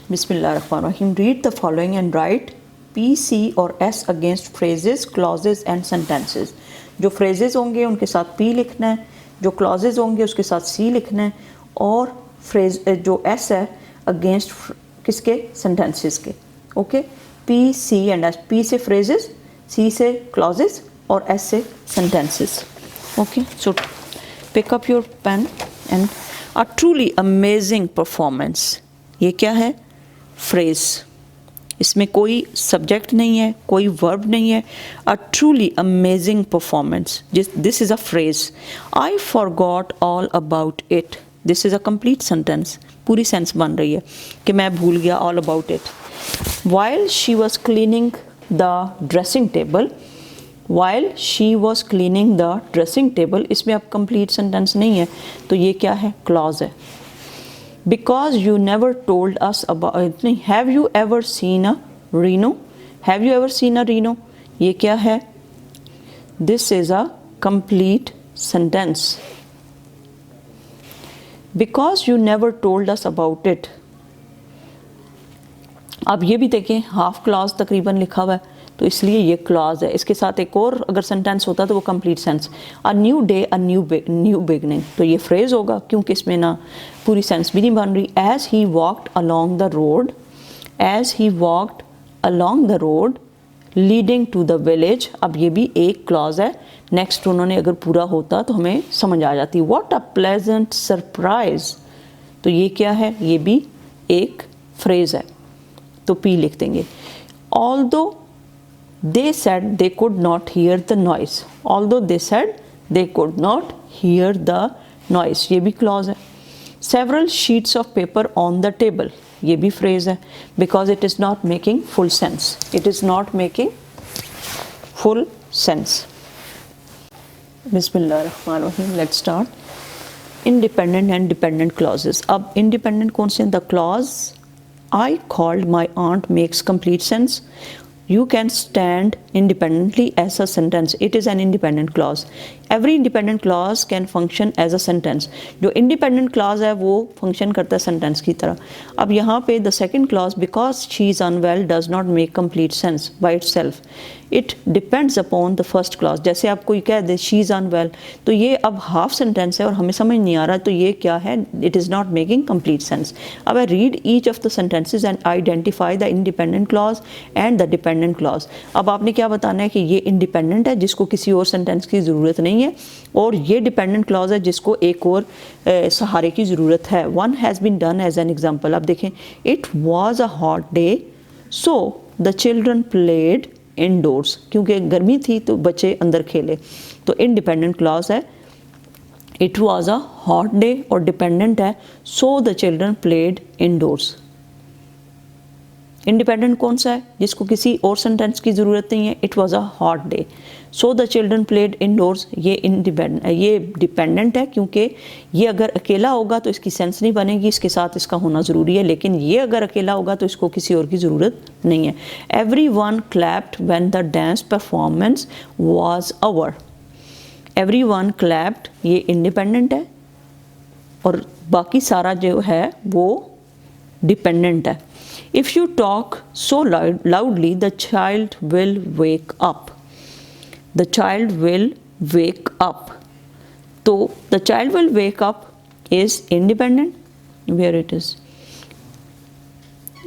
Bismillahirrahmanirrahim. Read the following and write P, C और S against phrases, clauses and sentences. जो phrases होंगे उनके साथ P लिखना है, जो clauses होंगे उसके साथ C लिखना है और phrase जो S है against किसके sentences के. Okay, P, C and S. P से phrases, C से clauses और S से sentences. Okay, so pick up your pen and a truly amazing performance. ये क्या है? फ्रेज. इसमें कोई सब्जेक्ट नहीं है, कोई वर्ब नहीं है. A truly amazing performance. This is a phrase. I forgot all about it. This is a complete sentence. पूरी सेंस बन रही है कि मैं भूल गया all about it. While she was cleaning the dressing table. While she was cleaning the dressing table. इसमें अब कंप्लीट सेंटेंस नहीं है, तो ये क्या है? क्लॉज है. Because you never told us about. Have you ever seen a rhino? Have you ever seen a rhino? ये क्या है? This is a complete sentence. Because you never told us about it. अब ये भी देखें, half clause तकरीबन लिखा हुआ है, तो इसलिए ये क्लॉज है. इसके साथ एक और अगर सेंटेंस होता तो वो complete sense. A new day, a new beginning. तो ये फ्रेज होगा क्योंकि इसमें ना पूरी सेंस भी नहीं बन रही. As he walked along the road. As he walked along the road leading to the village. अब ये भी एक क्लॉज है. नेक्स्ट उन्होंने अगर पूरा होता तो हमें समझ आ जाती. What a pleasant surprise. तो ये क्या है? ये भी एक फ्रेज है, तो पी लिख देंगे. Although they said they could not hear the noise. Although they said they could not hear the noise. ये भी clause है. Several sheets of paper on the table. ये भी phrase है because it is not making full sense. It is not making full sense. Bismillahirrahmanirrahim. Let's start. Independent and dependent clauses. अब independent कौन से हैं? The clause I called my aunt makes complete sense. You can stand independently as a sentence. It is an independent clause. Every independent clause can function as a sentence. जो independent clause है वो function करता है sentence की तरह. अब यहाँ पे the second clause, because she is unwell, does not make complete sense by itself. It depends upon the first clause. जैसे आप कोई कह दे she is unwell, तो ये अब half sentence है और हमें समझ नहीं आ रहा, तो ये क्या है? It is not making complete sense. अब I read each of the sentences and identify the independent clause and the dependent clause. अब आपने क्या बताना है कि ये independent है जिसको किसी और sentence की ज़रूरत नहीं है, और ये dependent clause है जिसको एक और सहारे की ज़रूरत है. One has been done as an example. अब देखें, it was a hot day, so the children played indoors. क्योंकि गर्मी थी तो बच्चे अंदर खेले, तो independent clause है. It was a hot day और dependent है so the children played indoors. Independent कौन सा है? जिसको किसी और सेंटेंस की ज़रूरत नहीं है. It was a hot day so the children played indoors. ये independent, ये dependent है क्योंकि ये अगर अकेला होगा तो इसकी सेंस नहीं बनेगी, इसके साथ इसका होना ज़रूरी है. लेकिन ये अगर अकेला होगा तो इसको किसी और की ज़रूरत नहीं है. Everyone clapped when the dance performance was over. Everyone clapped, ये independent है और बाकी सारा जो है वो dependent है. If you talk so loudly, the child will wake up. The child will wake up. So the child will wake up is independent. Where it is?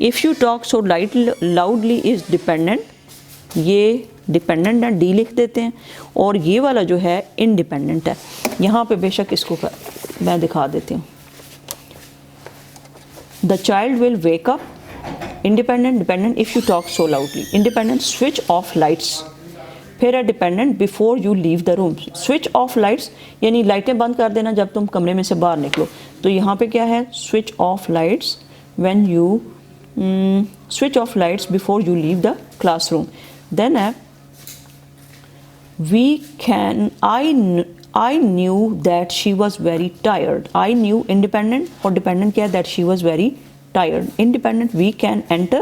If you talk so loudly is dependent. ये dependent है, D लिख देते हैं, और ये वाला जो है independent है. यहाँ पे बेशक इसको मैं दिखा देती हूँ. The child will wake up. Independent, dependent. If you talk so loudly. Independent, switch off lights. फिर है dependent, before you leave the room. Switch off lights यानी लाइटें बंद कर देना जब तुम कमरे में से बाहर निकलो. तो यहाँ पे क्या है? Switch off lights when you switch off lights before you leave the classroom. Then है I knew that she was very tired. I knew independent और dependent क्या है? That she was very tired. Independent, we can enter,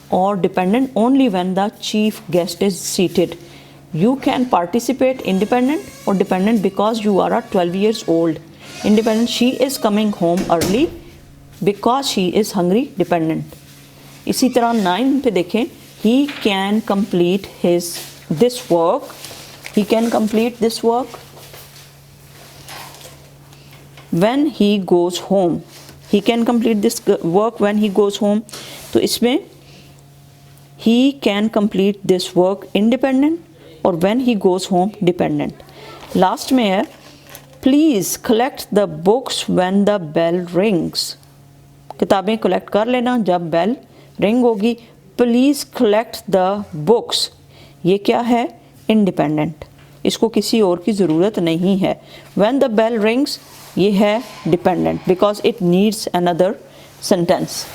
or dependent only when the chief guest is seated. You can participate, independent or dependent, because you are 12 years old. Independent, she is coming home early because she is hungry dependent. इसी तरह 9 पे देखें, he can complete his this work, he can complete this work when he goes home, he can complete this work when he goes home. तो इसमें he can complete this work independent और when he goes home dependent. Last में है please collect the books when the bell rings, किताबें collect कर लेना जब bell ring होगी। प्लीज़ कलेक्ट द बुक्स, ये क्या है, इंडिपेंडेंट, इसको किसी और की ज़रूरत नहीं है। व्हेन द बेल रिंग्स, ये है dependent because it needs another sentence.